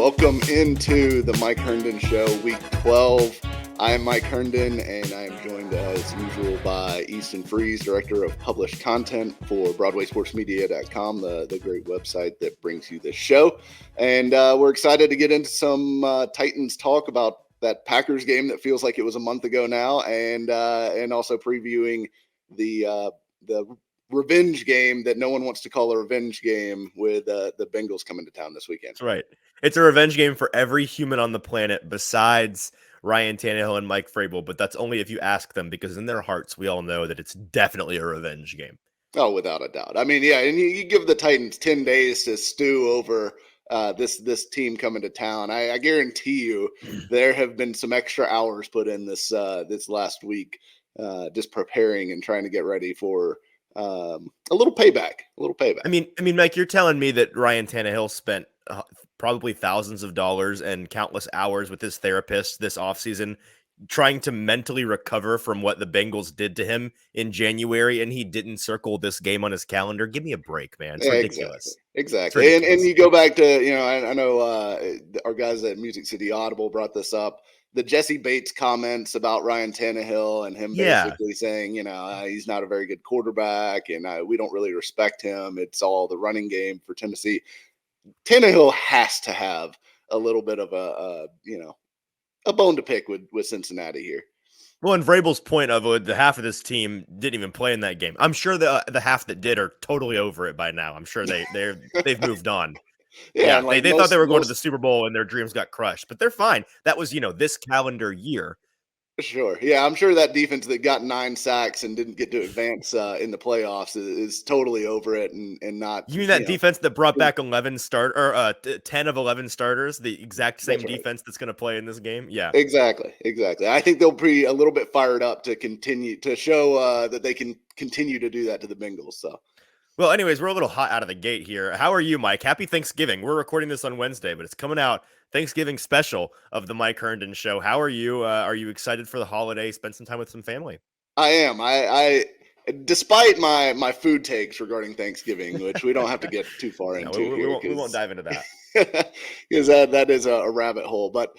Welcome into the Mike Herndon Show, Week 12. I am Mike Herndon, and I am joined as usual by Easton, Director of Published Content for BroadwaySportsMedia.com, the great website that brings you this show. And we're excited to get into some Titans talk about that Packers game that feels like it was a month ago now, and also previewing the revenge game that no one wants to call a revenge game with the Bengals coming to town this weekend. That's right. It's a revenge game for every human on the planet besides Ryan Tannehill and Mike Vrabel, but that's only if you ask them, because in their hearts, we all know that it's definitely a revenge game. Oh, without a doubt. I mean, yeah, and you give the Titans 10 days to stew over this team coming to town. I guarantee you there have been some extra hours put in this last week just preparing and trying to get ready for a little payback. I mean, Mike, you're telling me that Ryan Tannehill spent probably thousands of dollars and countless hours with his therapist this offseason trying to mentally recover from what the Bengals did to him in January, and he didn't circle this game on his calendar? Give me a break, man. It's ridiculous. Exactly. It's ridiculous. And you go back to, I know our guys at Music City Audible brought this up. The Jesse Bates comments about Ryan Tannehill and him basically saying, he's not a very good quarterback and we don't really respect him. It's all the running game for Tennessee. Tannehill has to have a little bit of a bone to pick with Cincinnati here. Well, and Vrabel's point of the half of this team didn't even play in that game. I'm sure the half that did are totally over it by now. I'm sure they've moved on. Yeah, they thought they were going to the Super Bowl and their dreams got crushed, but they're fine. That was, this calendar year. Sure. Yeah, I'm sure that defense that got 9 sacks and didn't get to advance in the playoffs is totally over it and not. You mean that defense that brought back 10 of 11 starters, the exact same defense that's going to play in this game? Yeah. Exactly. I think they'll be a little bit fired up to continue to show that they can continue to do that to the Bengals. So. Well, anyways, we're a little hot out of the gate here. How are you, Mike? Happy Thanksgiving. We're recording this on Wednesday, but it's coming out Thanksgiving special of the Mike Herndon Show. How are you? Are you excited for the holiday? Spend some time with some family? I am. I despite my food takes regarding Thanksgiving, which we don't have to get too far into. We won't dive into that. Because that is a rabbit hole. But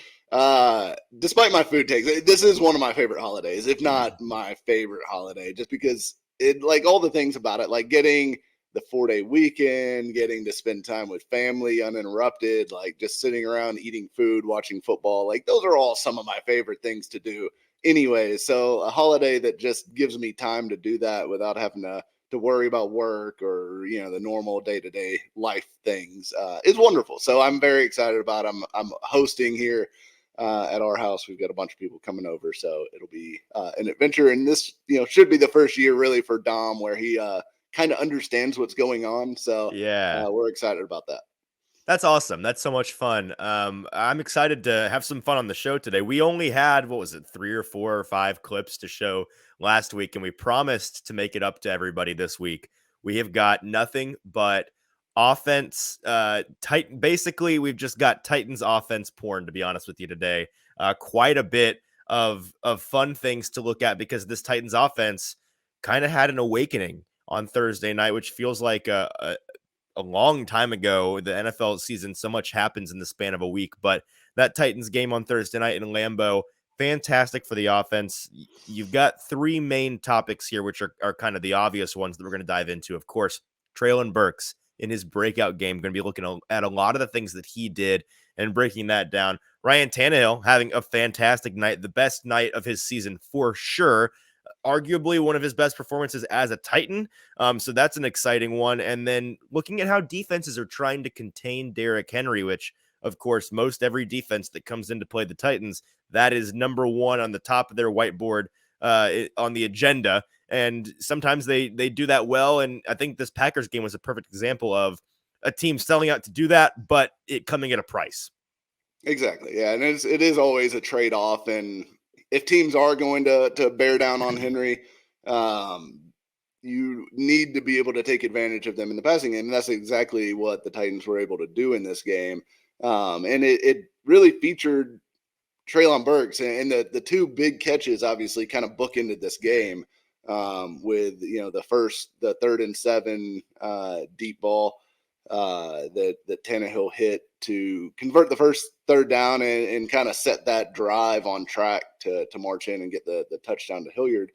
despite my food takes, this is one of my favorite holidays, if not my favorite holiday, just because it, like, all the things about it, like getting the 4-day weekend, getting to spend time with family uninterrupted, like just sitting around eating food, watching football, like those are all some of my favorite things to do anyway. So a holiday that just gives me time to do that without having to worry about work or, the normal day-to-day life things is wonderful. So I'm very excited about it. I'm hosting here at our house. We've got a bunch of people coming over, so it'll be an adventure. And this, should be the first year really for Dom where he kind of understands what's going on. So yeah, we're excited about that. That's awesome. That's so much fun. I'm excited to have some fun on the show today. We only had, 3 or 4 or 5 clips to show last week, and we promised to make it up to everybody this week. We have got nothing but offense. Basically, we've just got Titans offense porn, to be honest with you today. Quite a bit of fun things to look at because this Titans offense kind of had an awakening on Thursday night, which feels like a long time ago. The NFL season, so much happens in the span of a week, but that Titans game on Thursday night in Lambeau, fantastic for the offense. You've got 3 main topics here, which are kind of the obvious ones that we're going to dive into. Of course, Treylon Burks in his breakout game, going to be looking at a lot of the things that he did and breaking that down. Ryan Tannehill having a fantastic night, the best night of his season for sure. Arguably one of his best performances as a Titan. So that's an exciting one. And then looking at how defenses are trying to contain Derrick Henry, which, of course, most every defense that comes in to play the Titans, that is number 1 on the top of their whiteboard on the agenda. And sometimes they do that well. And I think this Packers game was a perfect example of a team selling out to do that, but it coming at a price. Exactly. Yeah. And it is always a trade-off. And if teams are going to bear down on Henry, you need to be able to take advantage of them in the passing game. And that's exactly what the Titans were able to do in this game. And it really featured Treylon Burks, and the 2 big catches obviously kind of bookended this game with, the 3rd and 7 deep ball that Tannehill hit to convert the first third down and kind of set that drive on track to march in and get the touchdown to Hilliard,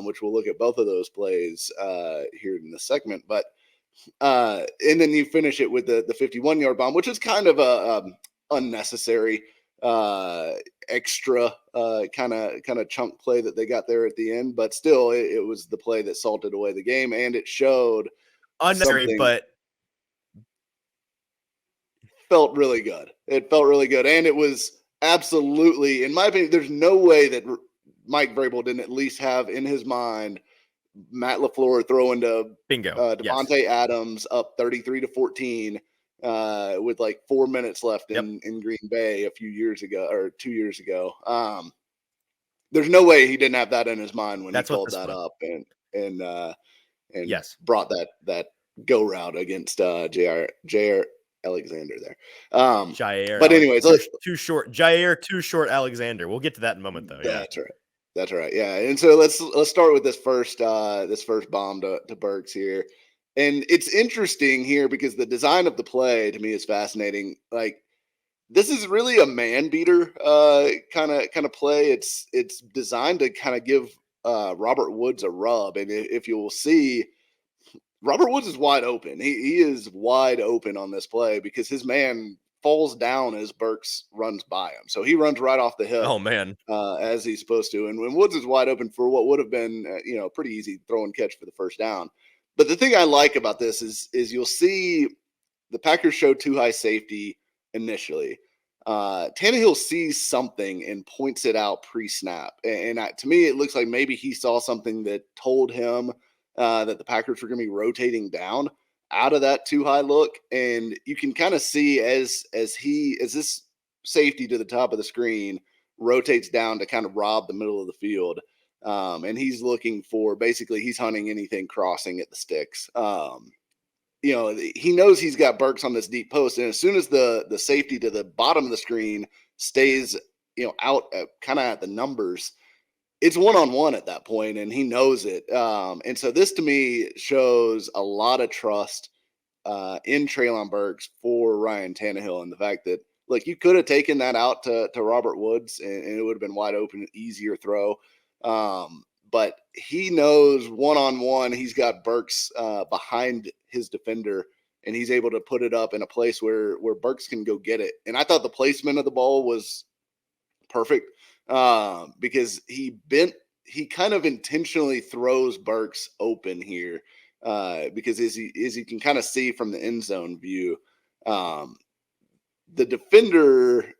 which we'll look at both of those plays here in the segment. But and then you finish it with the 51-yard bomb, which is kind of a unnecessary extra kind of chunk play that they got there at the end. But still, it was the play that salted away the game, and it showed unnecessary, but felt really good. It felt really good, and it was absolutely, in my opinion, there's no way that Mike Vrabel didn't at least have in his mind Matt LaFleur throwing to bingo Devontae Adams up 33-14 with like 4 minutes left in Green Bay a few years ago or 2 years ago. There's no way he didn't have that in his mind when he called that up and brought that go route against Jair Alexander there. But anyways, too short Alexander. We'll get to that in a moment though. That's right. Yeah. And so let's start with this first bomb to Burks here. And it's interesting here because the design of the play to me is fascinating. Like, this is really a man beater kind of play. It's designed to kind of give Robert Woods a rub. And if you will see, Robert Woods is wide open. He is wide open on this play because his man falls down as Burks runs by him. So he runs right off the hip. Oh man, as he's supposed to. And when Woods is wide open for what would have been, pretty easy throw and catch for the first down. But the thing I like about this is you'll see the Packers show too high safety initially. Tannehill sees something and points it out pre-snap. And to me, it looks like maybe he saw something that told him that the Packers were going to be rotating down out of that too high look. And you can kind of see as this safety to the top of the screen rotates down to kind of rob the middle of the field. And he's looking for, basically he's hunting anything crossing at the sticks. He knows he's got Burks on this deep post. And as soon as the safety to the bottom of the screen stays, out kind of at the numbers, it's one-on-one at that point, and he knows it. And so this to me shows a lot of trust in Treylon Burks for Ryan Tannehill, and the fact that, look, you could have taken that out to Robert Woods, and it would have been wide open, easier throw. But he knows one-on-one, he's got Burks behind his defender, and he's able to put it up in a place where Burks can go get it. And I thought the placement of the ball was perfect. Because he kind of intentionally throws Burks open here, because as you can kind of see from the end zone view, the defender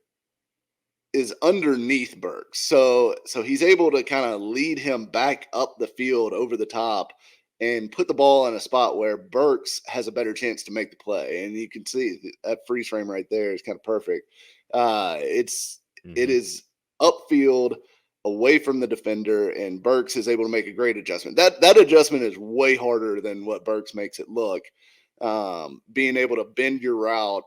is underneath Burks. So he's able to kind of lead him back up the field over the top and put the ball in a spot where Burks has a better chance to make the play. And you can see that freeze frame right there is kind of perfect. It is upfield away from the defender, and Burks is able to make a great adjustment. That adjustment is way harder than what Burks makes it look. Being able to bend your route,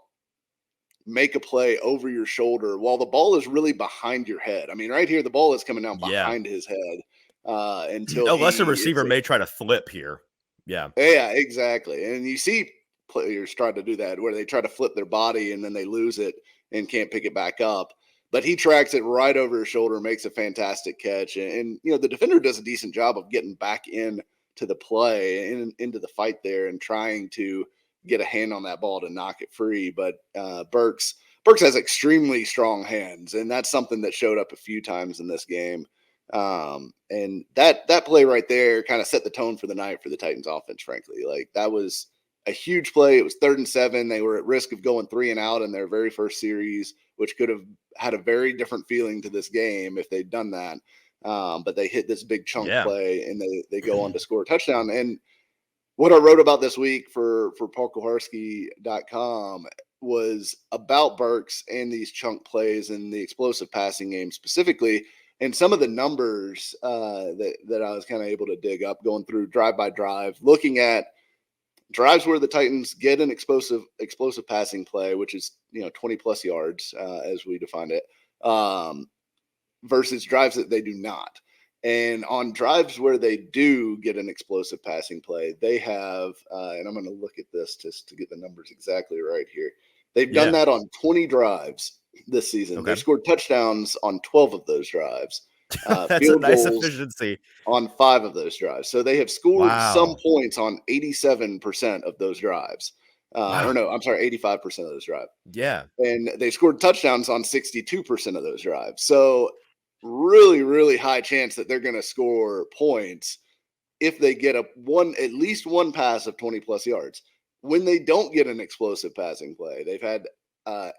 make a play over your shoulder while the ball is really behind your head. I mean, right here, the ball is coming down behind his head. Unless a receiver may try to flip here. Yeah, exactly. And you see players try to do that where they try to flip their body and then they lose it and can't pick it back up. But he tracks it right over his shoulder, makes a fantastic catch. And the defender does a decent job of getting back in to the play and into the fight there and trying to get a hand on that ball to knock it free. But Burks has extremely strong hands, and that's something that showed up a few times in this game. And that play right there kind of set the tone for the night for the Titans offense, frankly. Like, that was a huge play. It was 3rd and 7. They were at risk of going 3 and out in their very first series, which could have had a very different feeling to this game if they'd done that. But they hit this big chunk play, and they go on to score a touchdown. And what I wrote about this week for paulkuharsky.com was about Burks and these chunk plays and the explosive passing game specifically, and some of the numbers that I was kind of able to dig up going through drive by drive, looking at drives where the Titans get an explosive passing play, which is 20 plus yards as we defined it, versus drives that they do not. And on drives where they do get an explosive passing play, they have, and I'm going to look at this just to get the numbers exactly right here. They've done that on 20 drives this season. Okay. They've scored touchdowns on 12 of those drives. That's a Field nice goals efficiency. on 5 of those drives. So they have scored some Wow. points on 87% of those drives. Wow. Or no, I'm sorry, 85% of those drives. Yeah. And they scored touchdowns on 62% of those drives. So really, really high chance that they're going to score points if they get at least one pass of 20 plus yards. When they don't get an explosive passing play, they've had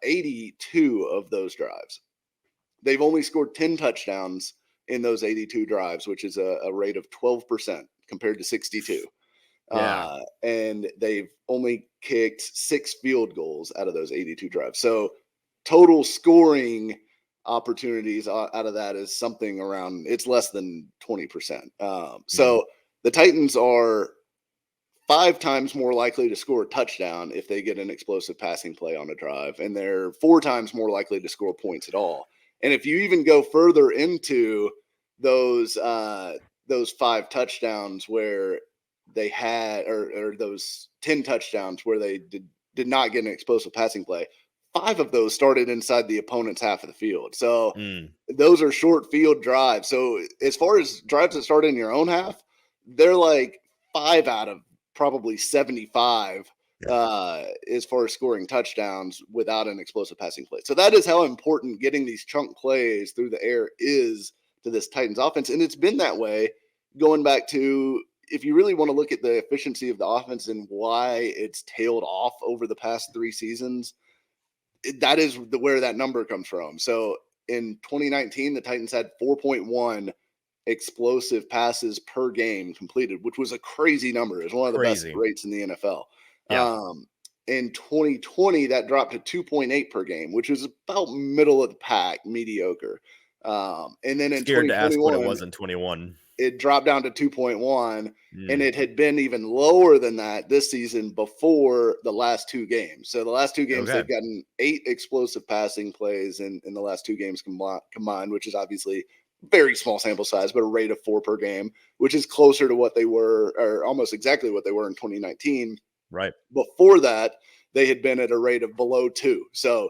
82 of those drives. They've only scored 10 touchdowns in those 82 drives, which is a rate of 12% compared to 62. Yeah. And they've only kicked 6 field goals out of those 82 drives. So total scoring opportunities out of that is something around, it's less than 20%. So the Titans are 5 times more likely to score a touchdown if they get an explosive passing play on a drive, and they're 4 times more likely to score points at all. And if you even go further into those 5 touchdowns where they had, or those 10 touchdowns where they did not get an explosive passing play, 5 of those started inside the opponent's half of the field. So those are short field drives. So as far as drives that start in your own half, they're like 5 out of probably 75 as far as scoring touchdowns without an explosive passing play. So that is how important getting these chunk plays through the air is to this Titans offense. And it's been that way going back to, if you really want to look at the efficiency of the offense and why it's tailed off over the past 3 seasons, that is where that number comes from. So in 2019, the Titans had 4.1 explosive passes per game completed, which was a crazy number. It was one of the best rates in the NFL. Yeah. In 2020, that dropped to 2.8 per game, which was about middle of the pack, mediocre. And then in 2021, to ask what it was in 21. It dropped down to 2.1, and it had been even lower than that this season before the last 2 games. So the last 2 games, they've gotten 8 explosive passing plays in the last 2 games combined, which is obviously very small sample size, but a rate of 4 per game, which is closer to what they were, or almost exactly what they were in 2019. Right. Before that, they had been at a rate of below 2. So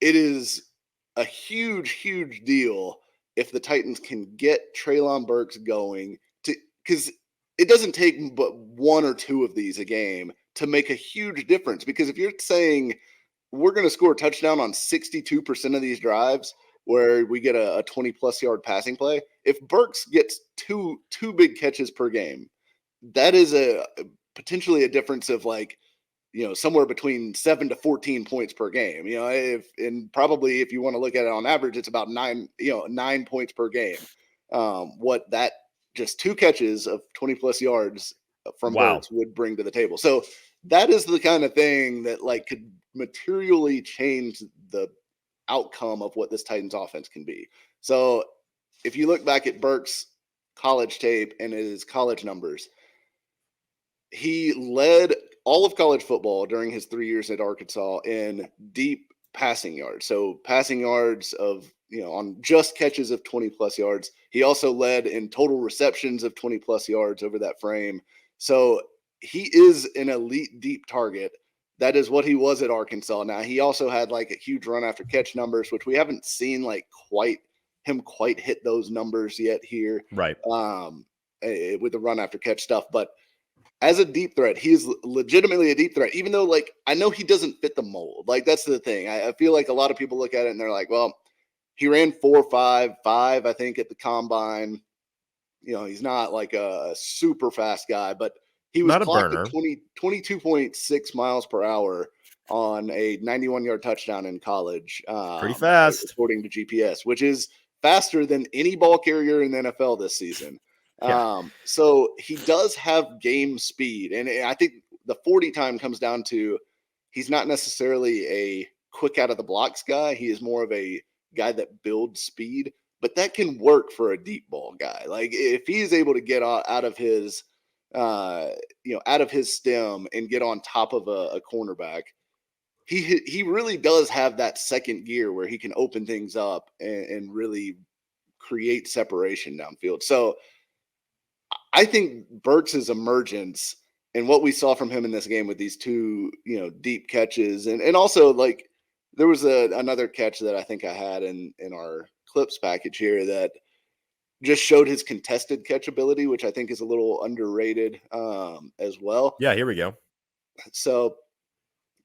it is a huge, huge deal if the Titans can get Treylon Burks going, because it doesn't take but 1 or 2 of these a game to make a huge difference. Because if you're saying we're going to score a touchdown on 62% of these drives where we get a 20-plus yard passing play, if Burks gets two big catches per game, that is potentially a difference of somewhere between 7 to 14 points per game. Probably if you want to look at it on average, it's about 9 points per game. What that just 2 catches of 20-plus yards from Burks would bring to the table. So that is the kind of thing that could materially change the outcome of what this Titans offense can be. So if you look back at Burks' college tape and his college numbers, he led all of college football during his 3 years at Arkansas in deep passing yards. So passing yards of, on just catches of 20-plus yards. He also led in total receptions of 20-plus yards over that frame. So he is an elite deep target. That is what he was at Arkansas. Now, he also had a huge run after catch numbers, which we haven't seen quite hit those numbers yet here. Right. With the run after catch stuff. But as a deep threat, he is legitimately a deep threat, even though I know he doesn't fit the mold. That's the thing. I feel like a lot of people look at it and they're like, well, he ran 4.55, I think, at the combine. He's not a super fast guy, but he was clocked at 22.6 miles per hour on a 91-yard touchdown in college. Pretty fast. According to GPS, which is faster than any ball carrier in the NFL this season. Yeah. So he does have game speed. And I think the 40 time comes down to he's not necessarily a quick out of the blocks guy. He is more of a guy that builds speed, but that can work for a deep ball guy. If he is able to get out of his, out of his stem and get on top of a cornerback, he really does have that second gear where he can open things up and really create separation downfield. So I think Burks' emergence and what we saw from him in this game with these two, deep catches, and also like there was another catch that I think I had in our clips package here that just showed his contested catch ability, which I think is a little underrated as well. Yeah, here we go. So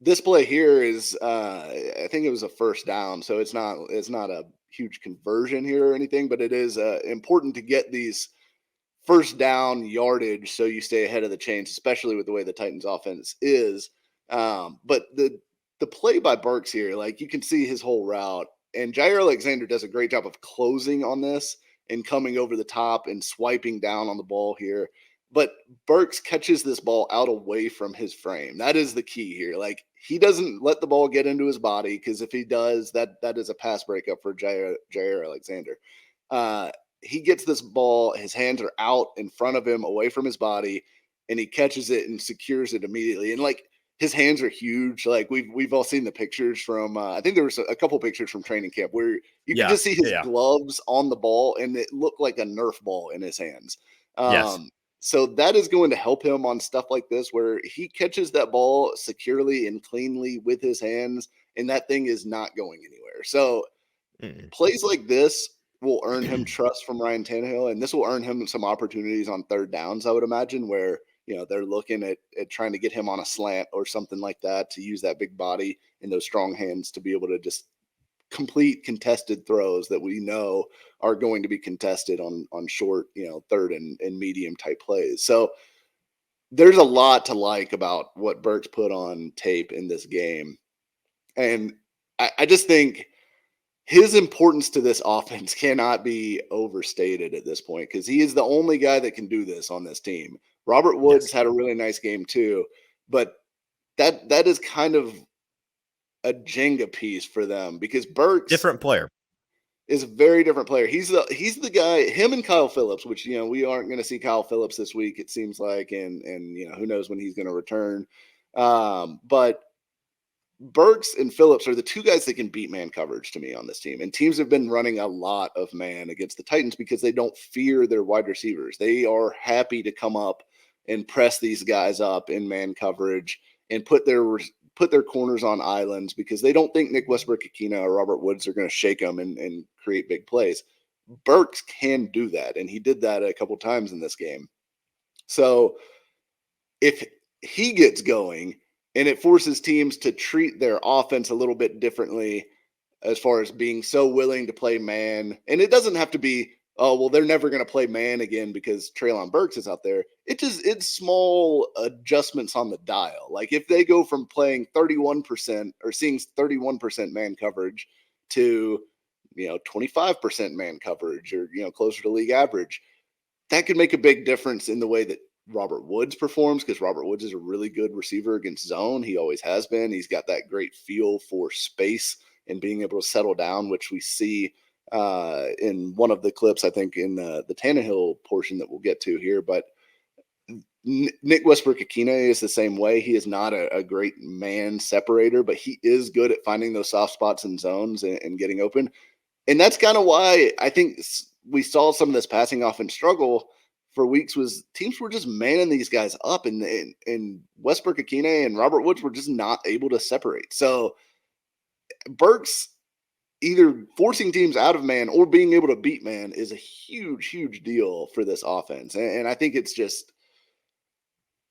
this play here is, I think it was a first down, so it's not a huge conversion here or anything, but it is important to get these first down yardage so you stay ahead of the chains, especially with the way the Titans offense is. But the play by Burks here, like you can see his whole route, and Jair Alexander does a great job of closing on this and coming over the top and swiping down on the ball here. But Burks catches this ball out away from his frame. That is the key here. Like he doesn't let the ball get into his body, because if he does, that is a pass breakup for Jair Alexander. He gets this ball, his hands are out in front of him, away from his body, and he catches it and secures it immediately. And like his hands are huge. Like we've all seen the pictures from I think there was a couple pictures from training camp where you could just see his gloves on the ball, and it looked like a Nerf ball in his hands. Yes. So that is going to help him on stuff like this, where he catches that ball securely and cleanly with his hands, and that thing is not going anywhere. So plays like this will earn him trust from Ryan Tannehill, and this will earn him some opportunities on third downs, I would imagine, where they're looking at trying to get him on a slant or something like that to use that big body and those strong hands to be able to just complete contested throws that we know are going to be contested on short, third and medium type plays. So there's a lot to like about what Burks put on tape in this game. And I just think his importance to this offense cannot be overstated at this point, because he is the only guy that can do this on this team. Robert Woods had a really nice game too, but that is kind of a Jenga piece for them, because Burks different player is a very different player. He's the guy, him and Kyle Phillips, which we aren't going to see Kyle Phillips this week, it seems like, and who knows when he's going to return. But Burks and Phillips are the two guys that can beat man coverage to me on this team. And teams have been running a lot of man against the Titans because they don't fear their wide receivers. They are happy to come up and press these guys up in man coverage and put their corners on islands, because they don't think Nick Westbrook-Ikhine or Robert Woods are going to shake them and create big plays. Burks can do that, and he did that a couple times in this game. So if he gets going, and it forces teams to treat their offense a little bit differently as far as being so willing to play man. And it doesn't have to be, oh, well, they're never going to play man again because Treylon Burks is out there. It's small adjustments on the dial. Like if they go from playing 31% or seeing 31% man coverage to, 25% man coverage, or, closer to league average, that could make a big difference in the way that Robert Woods performs, because Robert Woods is a really good receiver against zone. He always has been. He's got that great feel for space and being able to settle down, which we see in one of the clips, I think, in the Tannehill portion that we'll get to here. But Nick Westbrook-Ikhine is the same way. He is not a great man separator, but he is good at finding those soft spots in zones and getting open. And that's kind of why I think we saw some of this passing offense struggle for weeks, was teams were just manning these guys up, and Westbrook-Ikhine and Robert Woods were just not able to separate. So Burks either forcing teams out of man or being able to beat man is a huge, huge deal for this offense. And I think it's just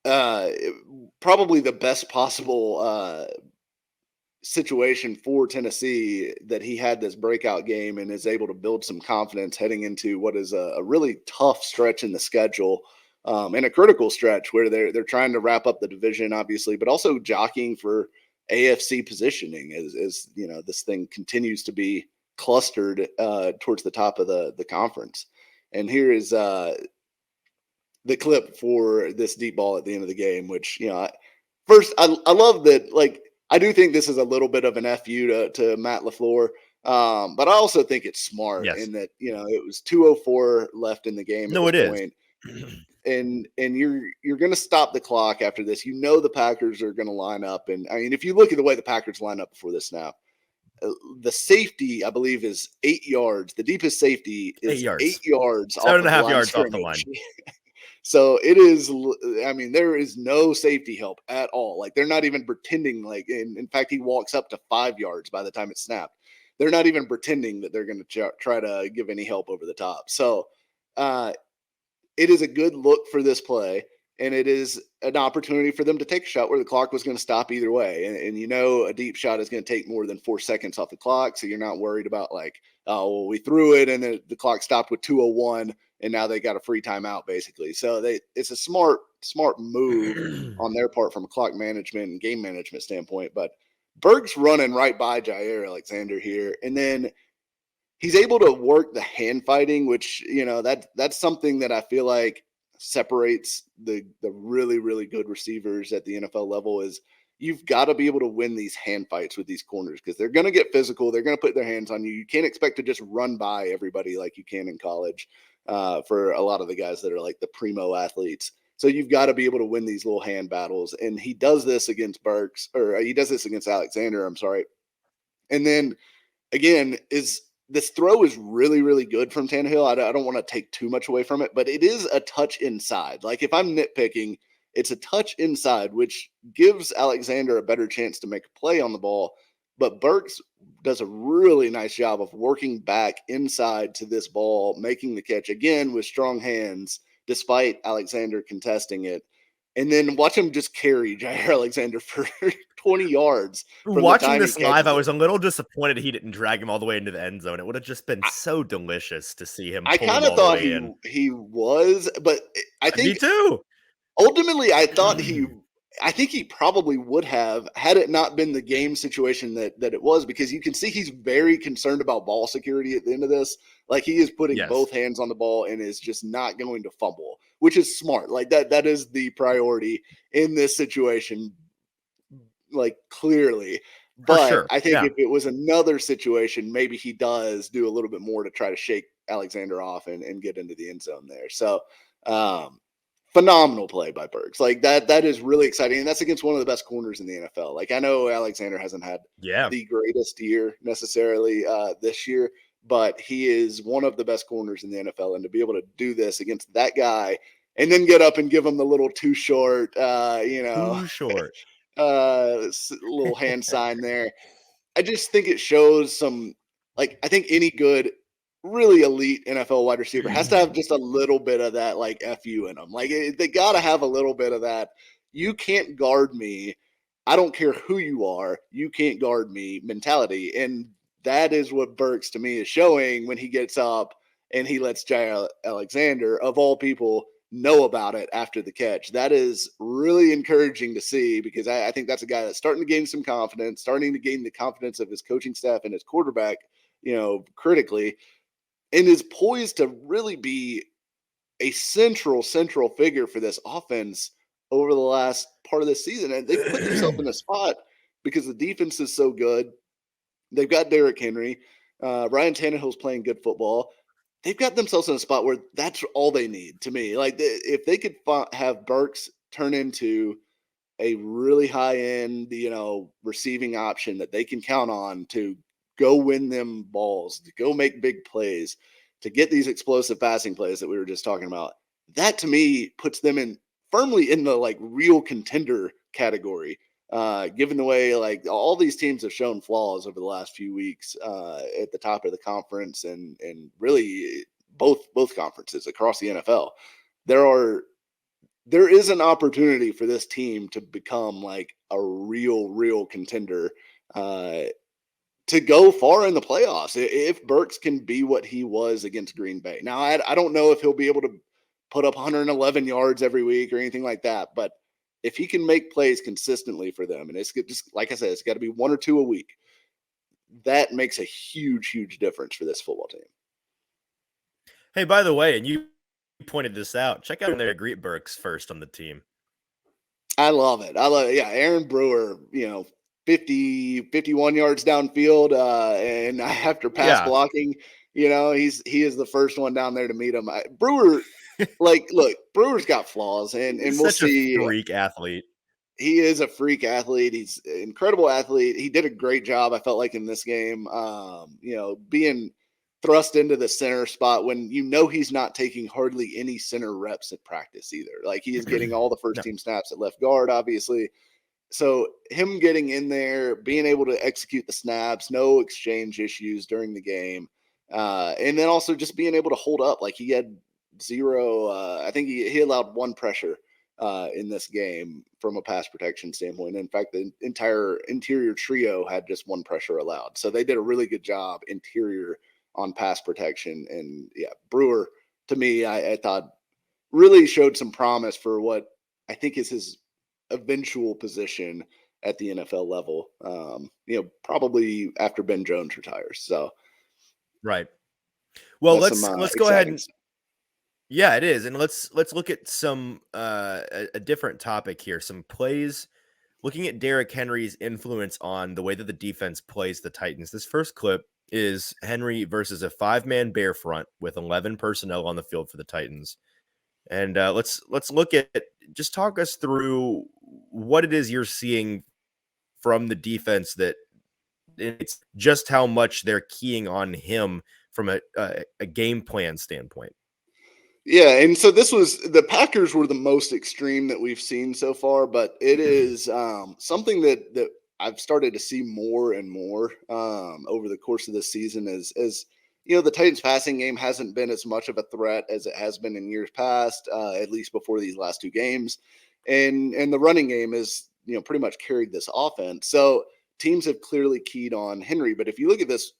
probably the best possible situation for Tennessee, that he had this breakout game and is able to build some confidence heading into what is a really tough stretch in the schedule, and a critical stretch where they're trying to wrap up the division, obviously, but also jockeying for AFC positioning as this thing continues to be clustered towards the top of the conference. And here is the clip for this deep ball at the end of the game, which, first, I love that, like, I do think this is a little bit of an FU to Matt LaFleur, but I also think it's smart in that, it was 2:04 left in the game at this point. And you're going to stop the clock after this. The Packers are going to line up. And I mean, if you look at the way the Packers line up before this snap, the safety, I believe, is 8 yards. The deepest safety Eight is 8 yards, yards seven off and a of the half line of yards off the line. scrimmage. So it is, I mean, there is no safety help at all. Like, they're not even pretending, like, in fact, he walks up to 5 yards by the time it's snapped. They're not even pretending that they're going to try to give any help over the top. So it is a good look for this play, and it is an opportunity for them to take a shot where the clock was going to stop either way. And you know, a deep shot is going to take more than 4 seconds off the clock. So you're not worried about like, oh, well, we threw it and the clock stopped with 2:01 and now they got a free timeout basically. So it's a smart move on their part from a clock management and game management standpoint. But Berg's running right by Jair Alexander here. And then he's able to work the hand fighting, which, you know, that's something that I feel like separates the really, really good receivers at the NFL level. Is you've got to be able to win these hand fights with these corners because they're going to get physical. They're going to put their hands on you. You can't expect to just run by everybody like you can in college for a lot of the guys that are like the primo athletes. So you've got to be able to win these little hand battles. And he does this against Burks, or he does this against Alexander, I'm sorry. And then again, this throw is really, really good from Tannehill. I don't want to take too much away from it, but it is a touch inside. Like if I'm nitpicking, it's a touch inside, which gives Alexander a better chance to make a play on the ball. But Burks does a really nice job of working back inside to this ball, making the catch again with strong hands, despite Alexander contesting it. And then watch him just carry Jair Alexander for 20 yards. Watching this live, I was a little disappointed he didn't drag him all the way into the end zone. It would have just been so delicious to see him I pull him kind of all the thought way in. he was, but I Me think too. ultimately I think he probably would have had it not been the game situation that it was, because you can see he's very concerned about ball security at the end of this. Like he is putting both hands on the ball and is just not going to fumble, which is smart. Like that is the priority in this situation, like clearly. But sure. I think if it was another situation, maybe he does do a little bit more to try to shake Alexander off and get into the end zone there. So phenomenal play by Burks. Like that is really exciting. And that's against one of the best corners in the NFL. Like I know Alexander hasn't had the greatest year necessarily this year, but he is one of the best corners in the NFL. And to be able to do this against that guy and then get up and give him the little too short, Too short. little hand sign there. I just think it shows some, like, I think any good, really elite NFL wide receiver has to have just a little bit of that, like, FU in them. Like, they got to have a little bit of that. You can't guard me. I don't care who you are. You can't guard me mentality. And that is what Burks, to me, is showing when he gets up and he lets Jair Alexander, of all people, know about it after the catch. That is really encouraging to see, because I think that's a guy that's starting to gain some confidence, starting to gain the confidence of his coaching staff and his quarterback, critically, and is poised to really be a central figure for this offense over the last part of this season. And they've put themselves in a spot because the defense is so good. They've got Derrick Henry. Ryan Tannehill's playing good football. They've got themselves in a spot where that's all they need, to me. Like if they could have Burks turn into a really high end, receiving option that they can count on to go win them balls, to go make big plays, to get these explosive passing plays that we were just talking about, that to me puts them firmly in the like real contender category. Given the way like all these teams have shown flaws over the last few weeks at the top of the conference and really both conferences across the NFL, there is an opportunity for this team to become like a real contender to go far in the playoffs if Burks can be what he was against Green Bay. Now, I don't know if he'll be able to put up 111 yards every week or anything like that, but if he can make plays consistently for them, and it's just, like I said, it's got to be 1 or 2 a week, that makes a huge difference for this football team. Hey, by the way, and you pointed this out, check out there to greet Burks first on the team. I love it. Yeah, Aaron Brewer, 51 yards downfield, and after pass blocking, he is the first one down there to meet him. Brewer, look, Brewer's got flaws, and we'll see. A freak athlete. he is a freak athlete. He's an incredible athlete. He did a great job, I felt like, in this game, being thrust into the center spot when he's not taking hardly any center reps at practice either. Like, he is getting all the first No. team snaps at left guard, obviously. So him getting in there, being able to execute the snaps, no exchange issues during the game, and then also just being able to hold up. Like, he had zero. I think he allowed one pressure in this game from a pass protection standpoint. In fact, the entire interior trio had just one pressure allowed. So they did a really good job interior on pass protection. And yeah, Brewer, to me, I thought really showed some promise for what I think is his eventual position at the NFL level. Probably after Ben Jones retires. So Right. Well, that's let's go ahead and stuff. yeah, it is. And let's look at some a different topic here. Some plays looking at Derrick Henry's influence on the way that the defense plays the Titans. This first clip is Henry versus a 5-man bear front with 11 personnel on the field for the Titans. And let's look at, just talk us through what it is you're seeing from the defense, that it's just how much they're keying on him from a game plan standpoint. Yeah, and so the Packers were the most extreme that we've seen so far, but it is something that I've started to see more and more over the course of this season. As the Titans' passing game hasn't been as much of a threat as it has been in years past, at least before these last two games, and the running game is pretty much carried this offense. So teams have clearly keyed on Henry, but if you look at this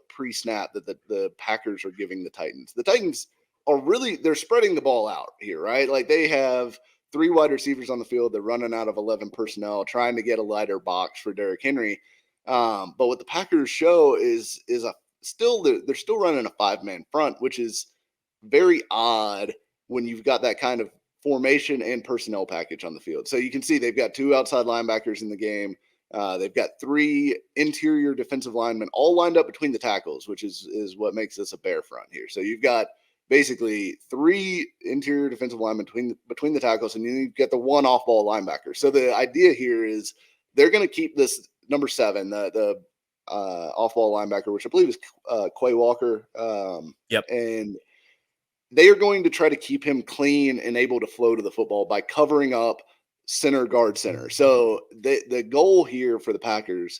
pre-snap that the Packers are giving the Titans are really, they're spreading the ball out here, right? Like, they have 3 wide receivers on the field. They're running out of 11 personnel, trying to get a lighter box for Derrick Henry. But what the Packers show is they're still running a 5-man front, which is very odd when you've got that kind of formation and personnel package on the field. So you can see they've got 2 outside linebackers in the game. They've got 3 interior defensive linemen all lined up between the tackles, which is what makes this a bear front here. So you've got basically 3 interior defensive linemen between the tackles, and you get the 1 off-ball linebacker. So the idea here is they're going to keep this number 7, the off-ball linebacker, which I believe is Quay Walker. Yep. And they are going to try to keep him clean and able to flow to the football by covering up center, guard, center. So the goal here for the Packers,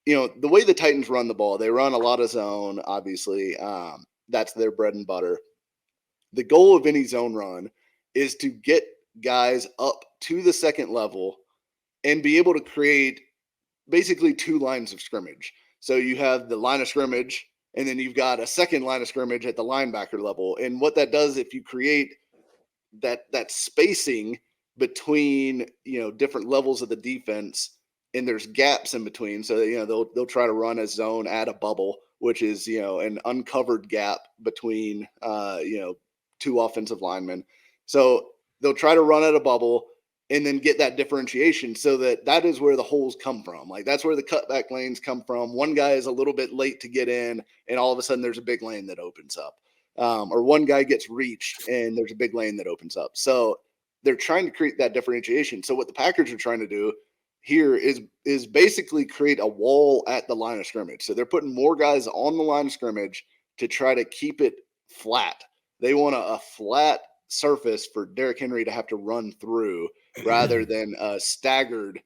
the way the Titans run the ball, they run a lot of zone, obviously. That's their bread and butter. The goal of any zone run is to get guys up to the second level and be able to create basically 2 lines of scrimmage. So you have the line of scrimmage, and then you've got a second line of scrimmage at the linebacker level. And what that does, if you create that spacing between different levels of the defense, and there's gaps in between, so they'll try to run a zone at a bubble, which is an uncovered gap between 2 offensive linemen. So they'll try to run at a bubble and then get that differentiation, so that is where the holes come from. Like, that's where the cutback lanes come from. One guy is a little bit late to get in, and all of a sudden there's a big lane that opens up. Or one guy gets reached and there's a big lane that opens up. So they're trying to create that differentiation. So what the Packers are trying to do here is basically create a wall at the line of scrimmage. So they're putting more guys on the line of scrimmage to try to keep it flat. They want a flat surface for Derrick Henry to have to run through, rather than a staggered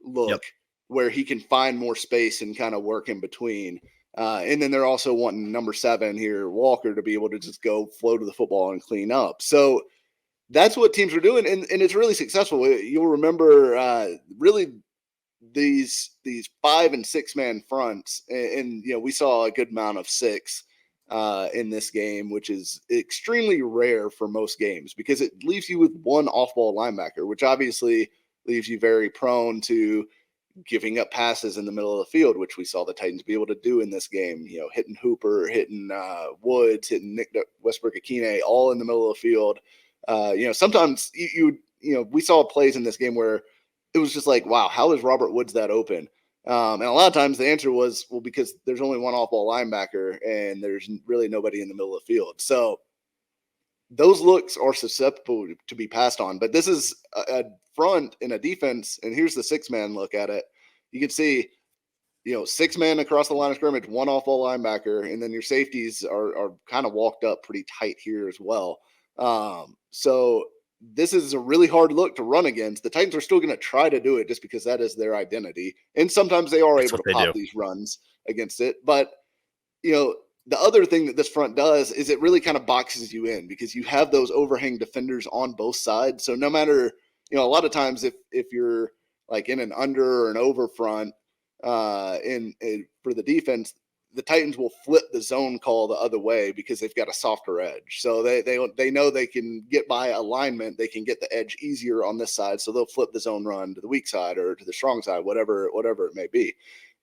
look where he can find more space and kind of work in between. And then they're also wanting number 7 here, Walker, to be able to just go flow to the football and clean up. So that's what teams are doing, and it's really successful. You'll remember really these 5 and 6 man fronts, and we saw a good amount of 6 in this game, which is extremely rare for most games, because it leaves you with 1 off-ball linebacker, which obviously leaves you very prone to giving up passes in the middle of the field, which we saw the Titans be able to do in this game. Hitting Hooper, hitting Woods, hitting Nick Westbrook-Akine, all in the middle of the field. Sometimes we saw plays in this game where it was just like, wow, how is Robert Woods that open? And a lot of times the answer was, well, because there's only 1 off-ball linebacker and there's really nobody in the middle of the field. So those looks are susceptible to be passed on. But this is front in a defense, and here's the 6-man look at it. You can see, 6 men across the line of scrimmage, one off-ball linebacker, and then your safeties are kind of walked up pretty tight here as well. So this is a really hard look to run against. The Titans are still going to try to do it just because that is their identity. And sometimes they are able to pop these runs against it. But, the other thing that this front does is it really kind of boxes you in because you have those overhang defenders on both sides. So no matter, a lot of times if you're like in an under or an over front for the defense, the Titans will flip the zone call the other way because they've got a softer edge. So they know they can get by alignment. They can get the edge easier on this side. So they'll flip the zone run to the weak side or to the strong side, whatever it may be.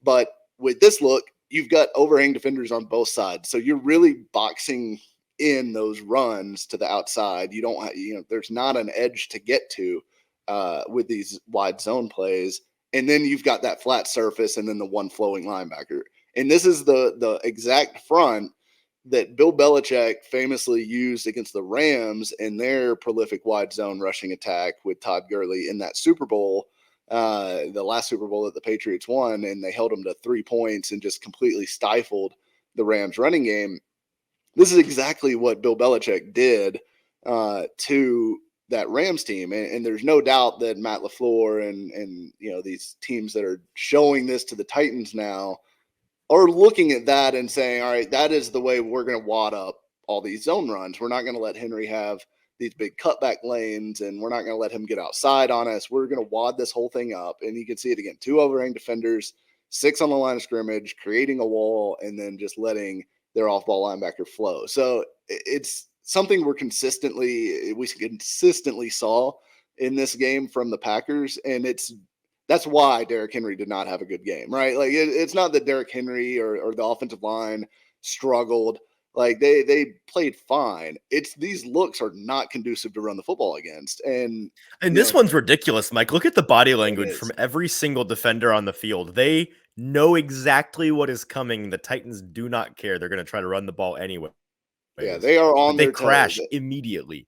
But with this look, you've got overhang defenders on both sides. So you're really boxing in those runs to the outside. You don't there's not an edge to get to with these wide zone plays. And then you've got that flat surface and then the one flowing linebacker. And this is the exact front that Bill Belichick famously used against the Rams in their prolific wide zone rushing attack with Todd Gurley in that Super Bowl, the last Super Bowl that the Patriots won, and they held them to 3 points and just completely stifled the Rams running game. This is exactly what Bill Belichick did to that Rams team. And there's no doubt that Matt LaFleur and these teams that are showing this to the Titans now are looking at that and saying, all right, that is the way we're going to wad up all these zone runs. We're not going to let Henry have these big cutback lanes, and we're not going to let him get outside on us. We're going to wad this whole thing up. And you can see it again, 2 overhang defenders, 6 on the line of scrimmage, creating a wall, and then just letting their off-ball linebacker flow. So it's something we consistently saw in this game from the Packers, and that's why Derrick Henry did not have a good game, right? Like it's not that Derrick Henry or the offensive line struggled. Like they played fine. It's these looks are not conducive to run the football against. And this one's ridiculous, Mike. Look at the body language from every single defender on the field. They know exactly what is coming. The Titans do not care. They're going to try to run the ball anyway. Yeah, they are on their toes. They crash toes immediately.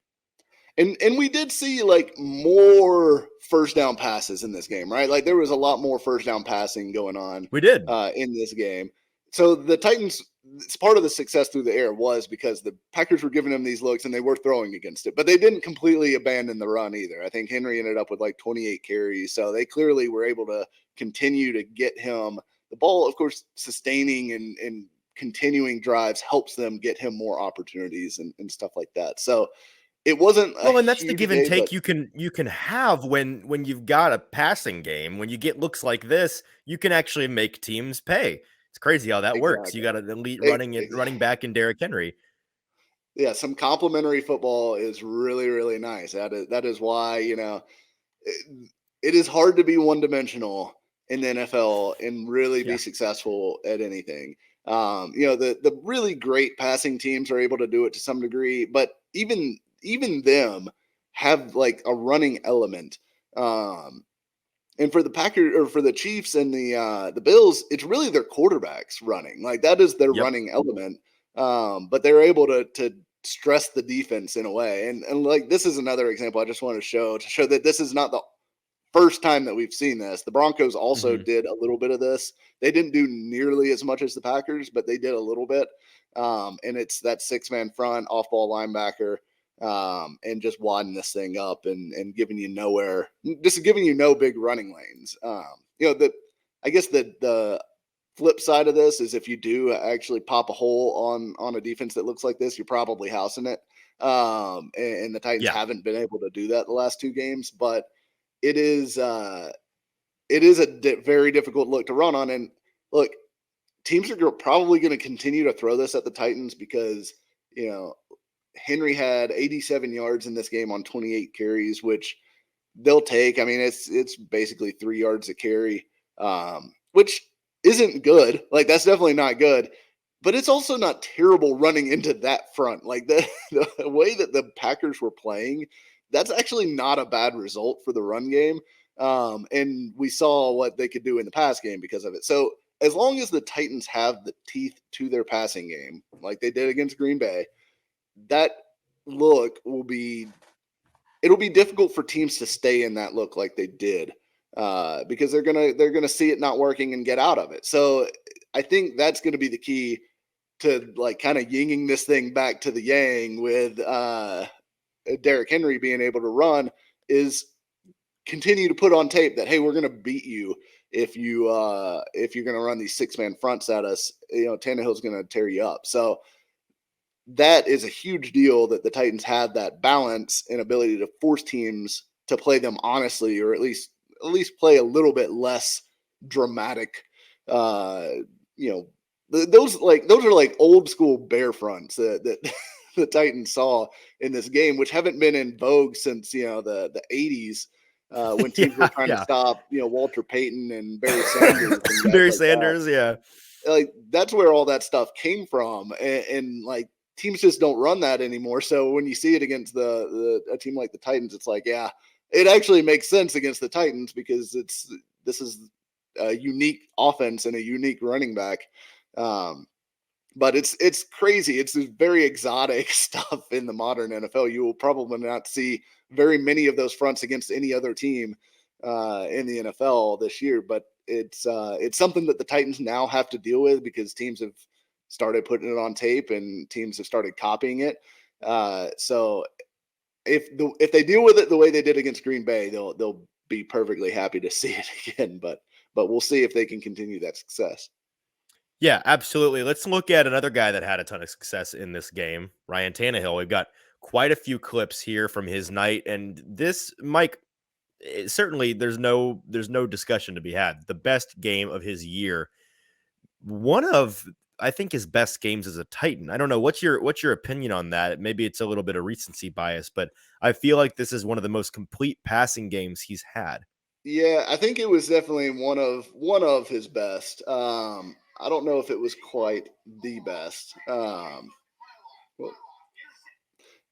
And we did see like more first down passes in this game, right? Like there was a lot more first down passing going on. We did in this game. So the Titans, it's part of the success through the air was because the Packers were giving them these looks and they were throwing against it, but they didn't completely abandon the run either. I think Henry ended up with like 28 carries. So they clearly were able to continue to get him the ball. Of course, sustaining and continuing drives helps them get him more opportunities and stuff like that. So it wasn't and that's the give and take you can have when you've got a passing game. When you get looks like this, you can actually make teams pay. It's crazy how that works. You got an elite running back in Derrick Henry. Yeah, some complimentary football is really, really nice. That is why, it is hard to be one-dimensional in the NFL and really be successful at anything. The really great passing teams are able to do it to some degree, but even them have like a running element. And for the Packers or for the Chiefs and the Bills, it's really their quarterbacks running. Like that is their running element. But they're able to stress the defense in a way. And like this is another example I just want to show that this is not the first time that we've seen this. The Broncos also did a little bit of this. They didn't do nearly as much as the Packers, but they did a little bit. And it's that 6-man front off-ball linebacker. And just wadding this thing up and giving you no big running lanes. I guess the flip side of this is if you do actually pop a hole on a defense that looks like this, you're probably housing it. And the Titans haven't been able to do that the last 2 games, but it is a very difficult look to run on. And look, teams are probably going to continue to throw this at the Titans because, Henry had 87 yards in this game on 28 carries, which they'll take. I mean, it's basically 3 yards a carry, which isn't good. Like that's definitely not good, but it's also not terrible running into that front. Like the way that the Packers were playing, that's actually not a bad result for the run game. And we saw what they could do in the pass game because of it. So as long as the Titans have the teeth to their passing game, like they did against Green Bay, that look will be it'll be difficult for teams to stay in that look like they did, because they're gonna see it not working and get out of it. So I think that's gonna be the key to like kind of yinging this thing back to the yang with Derrick Henry being able to run is continue to put on tape that, hey, we're going to beat you if you're going to run these 6-man fronts at us. Tannehill's going to tear you up. So that is a huge deal that the Titans have that balance and ability to force teams to play them honestly, or at least play a little bit less dramatic. Those are like old school bear fronts that the Titans saw in this game, which haven't been in vogue since the 80s, when teams were trying to stop Walter Payton and Barry Sanders and Barry like Sanders, that. Like that's where all that stuff came from, and like teams just don't run that anymore. So when you see it against a team like the Titans, it's like, yeah, it actually makes sense against the Titans because this is a unique offense and a unique running back. But it's crazy. It's very exotic stuff in the modern NFL. You will probably not see very many of those fronts against any other team in the NFL this year. But it's something that the Titans now have to deal with because teams have started putting it on tape and teams have started copying it. So if they deal with it the way they did against Green Bay, they'll be perfectly happy to see it again. But we'll see if they can continue that success. Yeah, absolutely. Let's look at another guy that had a ton of success in this game, Ryan Tannehill. We've got quite a few clips here from his night, and this, Mike, certainly there's no discussion to be had. The best game of his year, one of I think his best games as a Titan. I don't know what's your opinion on that. Maybe it's a little bit of recency bias, but I feel like this is one of the most complete passing games he's had. Yeah, I think it was definitely one of his best. I don't know if it was quite the best. I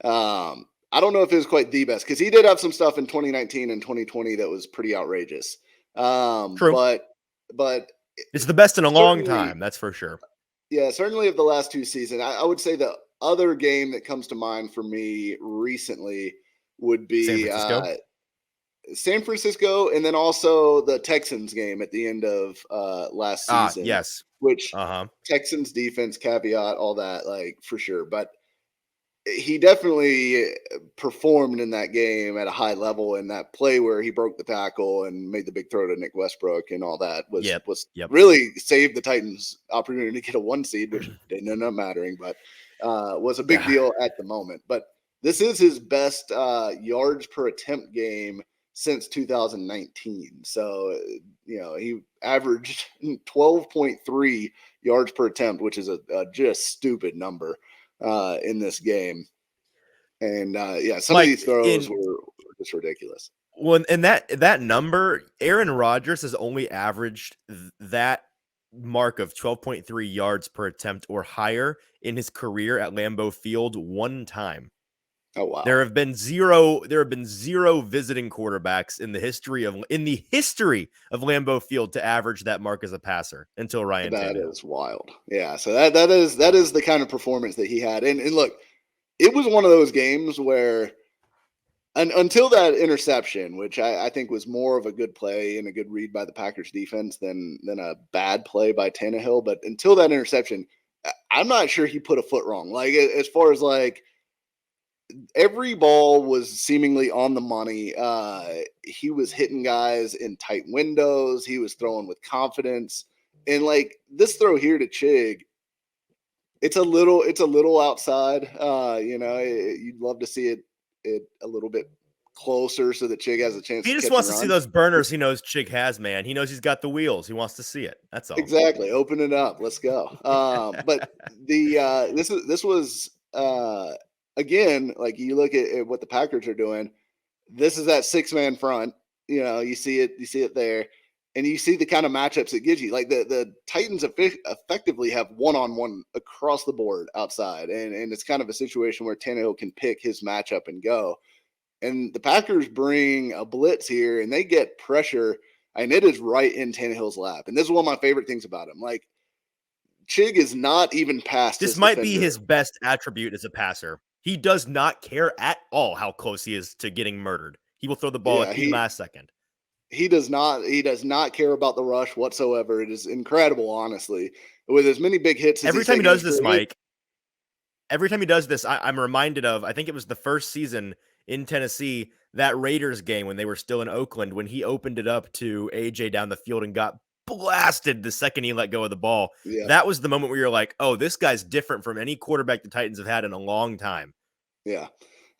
don't know if it was quite the best because he did have some stuff in 2019 and 2020 that was pretty outrageous. True, but it's the best in a long time, that's for sure. Yeah, certainly of the last two seasons. I would say the other game that comes to mind for me recently would be San Francisco, and then also the Texans game at the end of last season. Yes. Which Texans defense, caveat, all that, like for sure. But he definitely performed in that game at a high level, and that play where he broke the tackle and made the big throw to Nick Westbrook and all that was really saved the Titans' opportunity to get a 1 seed, which didn't end up mattering, but was a big deal at the moment. But this is his best yards per attempt game since 2019. So, he averaged 12.3 yards per attempt, which is a just stupid number in this game. And some of these throws were just ridiculous. Well, and that number, Aaron Rodgers has only averaged that mark of 12.3 yards per attempt or higher in his career at Lambeau Field 1 time. Oh wow! There have been zero visiting quarterbacks in the history of Lambeau Field to average that mark as a passer until Ryan Tannehill. That is wild. Yeah, so that is the kind of performance that he had. And look, it was one of those games where until that interception, which I think was more of a good play and a good read by the Packers defense than a bad play by Tannehill. But until that interception, I'm not sure he put a foot wrong. Like as far as like every ball was seemingly on the money. He was hitting guys in tight windows. He was throwing with confidence. And like this throw here to Chig, it's a little outside. You'd love to see it a little bit closer so that Chig has a chance. He just wants to see those burners he knows Chig has, man. He knows he's got the wheels. He wants to see it. That's all. Exactly. Open it up. Let's go. But this was again, like you look at what the Packers are doing. This is that 6-man front. You see it there. And you see the kind of matchups it gives you. Like the Titans effectively have one-on-one across the board outside. And it's kind of a situation where Tannehill can pick his matchup and go. And the Packers bring a blitz here and they get pressure. And it is right in Tannehill's lap. And this is one of my favorite things about him. Like Chig is not even past. This might be his best attribute as a passer. He does not care at all how close he is to getting murdered. He will throw the ball Yeah, at the last second. he does not care about the rush whatsoever. It is incredible, honestly. With as many big hits as Every he's time he taken in does his this, career, Mike, every time he does this, I'm reminded of, I think it was the first season in Tennessee, that Raiders game when they were still in Oakland, when he opened it up to AJ down the field and got blasted the second he let go of the ball. yeah, That was the moment where you're like, oh, this guy's different from any quarterback the Titans have had in a long time. yeah,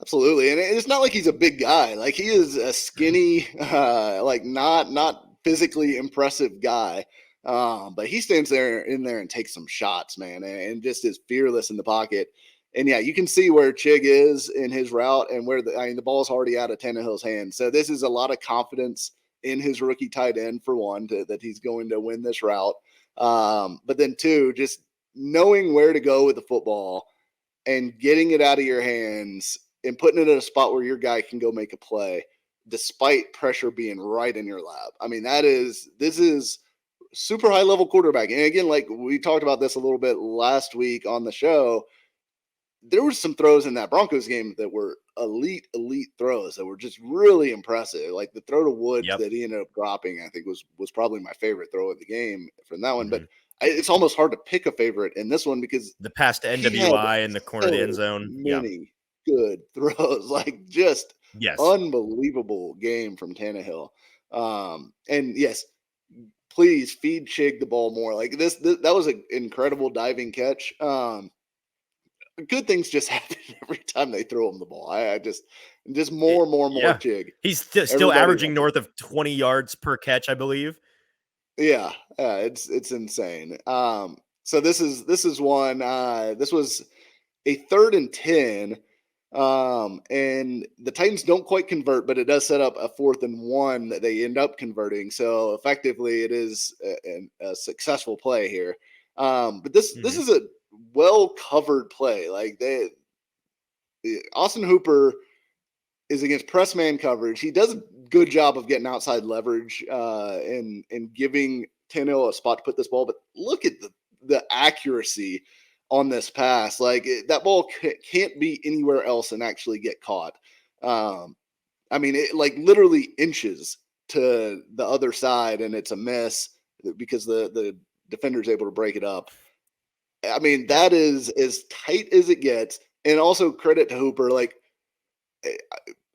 absolutely. And it's not like he's a big guy. Like, he is a skinny, like not physically impressive guy. But he stands there and takes some shots, man, and just is fearless in the pocket. And yeah, you can see where Chig is in his route and where the ball's already out of Tannehill's hands. So this is a lot of confidence in his rookie tight end, for one, that he's going to win this route. But then two, just knowing where to go with the football and getting it out of your hands and putting it in a spot where your guy can go make a play despite pressure being right in your lap. I mean, this is super high level quarterback. And again, like we talked about this a little bit last week on the show, there were some throws in that Broncos game that were elite throws that were just really impressive. Like the throw to Woods Yep. that he ended up dropping, I think was probably my favorite throw of the game from that one. Mm-hmm. But it's almost hard to pick a favorite in this one because the pass to NWI in the corner of the end zone. Many good throws, like just unbelievable game from Tannehill. And yes, please feed Chig the ball more. Like this that was an incredible diving catch. Good things just happen every time they throw him the ball. I just more Chig. He's still averaging north of 20 yards per catch, I believe. Yeah, it's insane. So this is one. This was a 3rd and 10, and the Titans don't quite convert, but it does set up a 4th and 1 that they end up converting. So effectively, it is a successful play here. But this is a well covered play. Like Austin Hooper is against press man coverage. He does a good job of getting outside leverage and giving Tannehill a spot to put this ball. But look at the accuracy on this pass. Like that ball can't be anywhere else and actually get caught. I mean, it like literally inches to the other side, and it's a miss because the defender's able to break it up. I mean, that is as tight as it gets. And also credit to Hooper. Like,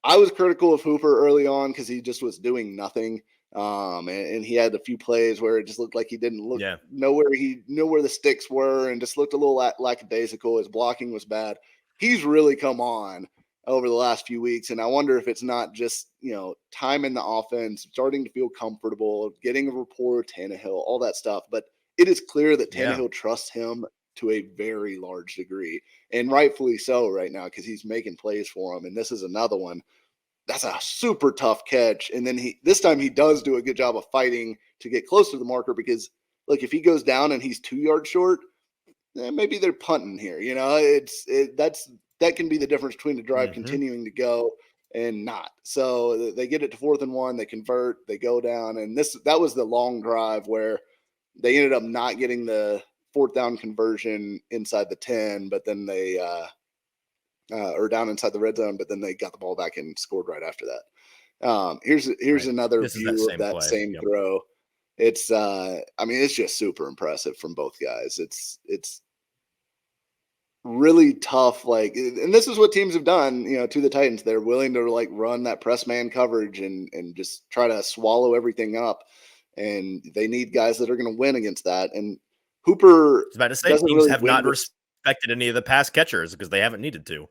I was critical of Hooper early on because he just was doing nothing. And he had a few plays where it just looked like he didn't know where the sticks were and just looked a little lackadaisical. His blocking was bad. He's really come on over the last few weeks. And I wonder if it's not just, time in the offense, starting to feel comfortable, getting a rapport with Tannehill, all that stuff. But it is clear that Tannehill trusts him to a very large degree, and rightfully so right now because he's making plays for him. And this is another one. That's a super tough catch. And then this time he does do a good job of fighting to get close to the marker because, look, if he goes down and he's 2 yards short, maybe they're punting here. That can be the difference between the drive continuing to go and not. So they get it to 4th and 1, they convert, they go down. And that was the long drive where they ended up not getting the 4th down conversion inside the 10, but then they or down inside the red zone, but then they got the ball back and scored right after that. Here's another view of that same throw. It's it's just super impressive from both guys. It's really tough. Like, and this is what teams have done, to the Titans. They're willing to like run that press man coverage and just try to swallow everything up. And they need guys that are going to win against that. And Hooper, I was about to say, teams have not respected any of the pass catchers because they haven't needed to.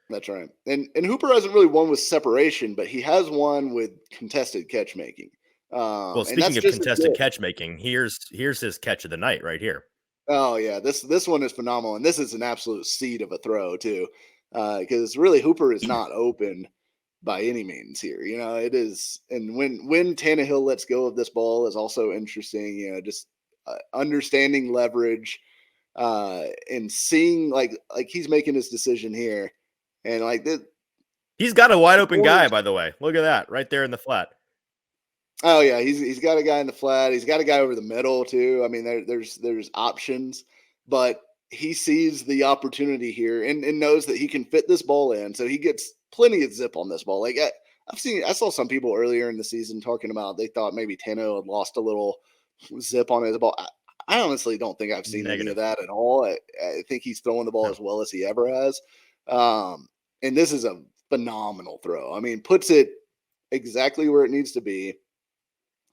That's right. And Hooper hasn't really won with separation, but he has won with contested catch making. Well, speaking of contested catch making, here's his catch of the night right here. Oh yeah, this one is phenomenal, and this is an absolute seed of a throw too, because really Hooper is not open by any means here. It is, and when Tannehill lets go of this ball is also interesting. Just understanding leverage and seeing like he's making his decision here, and like that. He's got a wide open guy, by the way. Look at that right there in the flat. Oh yeah, he's got a guy in the flat. He's got a guy over the middle too. I mean, there's options, but he sees the opportunity here and knows that he can fit this ball in. So he gets plenty of zip on this ball. Like I saw some people earlier in the season talking about they thought maybe Tano had lost a little zip on his ball. I honestly don't think I've seen any of that at all. I think he's throwing the ball as well as he ever has. And this is a phenomenal throw. I mean, puts it exactly where it needs to be,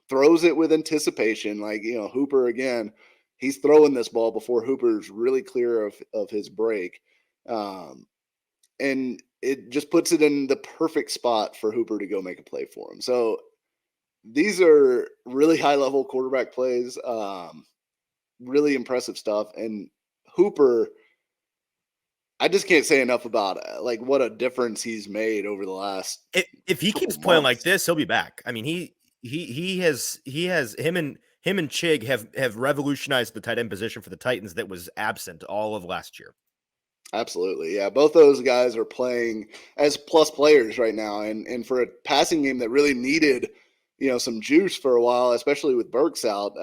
throws it with anticipation. Like, Hooper, again, he's throwing this ball before Hooper's really clear of his break. And it just puts it in the perfect spot for Hooper to go make a play for him. So these are really high-level quarterback plays, really impressive stuff. And Hooper, I just can't say enough about it. Like what a difference he's made over the last. If he keeps playing like this, he'll be back. I mean, him and Chig have revolutionized the tight end position for the Titans that was absent all of last year. Absolutely. Yeah. Both those guys are playing as plus players right now. And for a passing game that really needed, some juice for a while, especially with Burks out,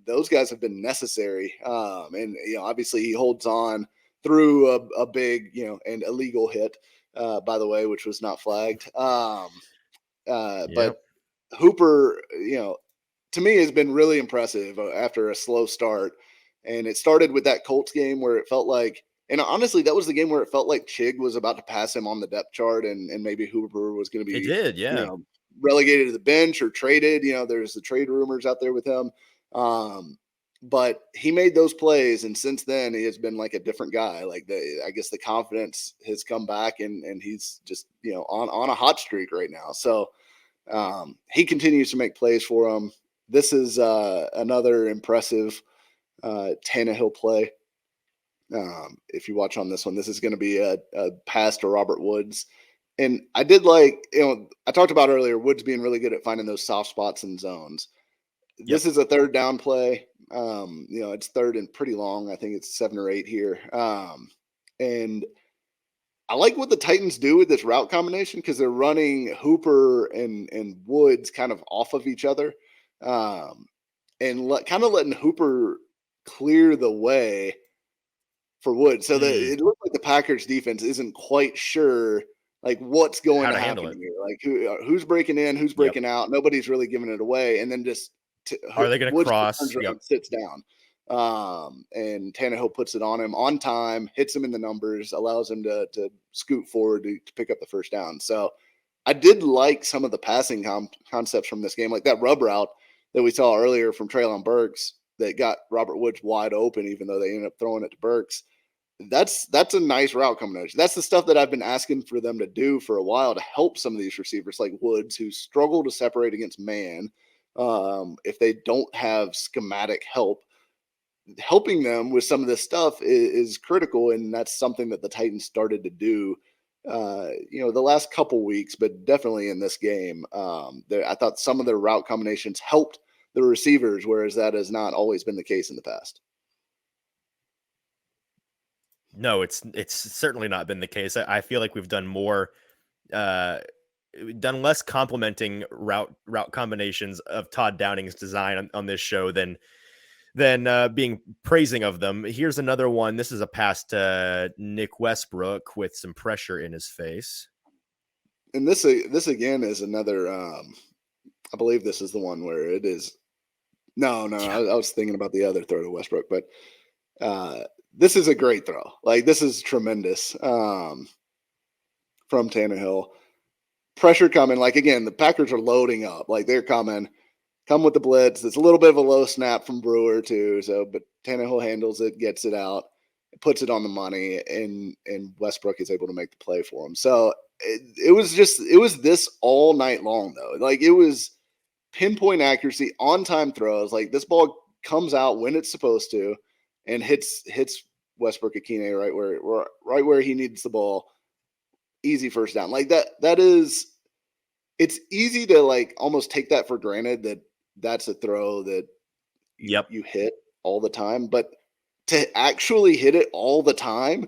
those guys have been necessary. And obviously he holds on through a big, and illegal hit, by the way, which was not flagged. But Hooper, to me has been really impressive after a slow start. And it started with that Colts game where it felt like, and honestly, that was the game where it felt like Chig was about to pass him on the depth chart and maybe Hooper was going to be relegated to the bench or traded. There's the trade rumors out there with him. But he made those plays, and since then he has been like a different guy. Like I guess the confidence has come back, and he's just on a hot streak right now. So he continues to make plays for him. This is another impressive Tannehill play. If you watch on this one, this is going to be a pass to Robert Woods. And I did like, I talked about earlier, Woods being really good at finding those soft spots and zones. This is a third down play. It's third and pretty long. I think it's 7 or 8 here. And I like what the Titans do with this route combination because they're running Hooper and Woods kind of off of each other, and kind of letting Hooper clear the way for Woods. So that it looks like the Packers defense isn't quite sure like what's going to happen here. Like who's breaking in, who's breaking out. Nobody's really giving it away. And then just are they going to cross? Sits down. And Tannehill puts it on him on time, hits him in the numbers, allows him to scoot forward to pick up the first down. So I did like some of the passing concepts from this game, like that rub route that we saw earlier from Treylon Burks that got Robert Woods wide open, even though they ended up throwing it to Burks. That's a nice route combination. That's the stuff that I've been asking for them to do for a while to help some of these receivers like Woods, who struggle to separate against man. If they don't have schematic help, helping them with some of this stuff is critical. And that's something that the Titans started to do, the last couple weeks, but definitely in this game. I thought some of their route combinations helped the receivers, whereas that has not always been the case in the past. No, it's certainly not been the case. I feel like we've done more, done less complimenting route combinations of Todd Downing's design on this show than being praising of them. Here's another one. This is a pass to Nick Westbrook with some pressure in his face. And this again is another. I believe this is the one where it is. No. Yeah. I was thinking about the other throw to Westbrook, but this is a great throw. Like this is tremendous from Tannehill. Pressure coming. Like again, the Packers are loading up. Like they're coming. Come with the blitz. It's a little bit of a low snap from Brewer too. So, but Tannehill handles it, gets it out, puts it on the money, and Westbrook is able to make the play for him. So it was this all night long though. Like it was pinpoint accuracy, on time throws. Like this ball comes out when it's supposed to, and hits Westbrook Akine right where he needs the ball. Easy first down. Like that is. It's easy to like almost take that for granted that that's a throw that you hit all the time, but to actually hit it all the time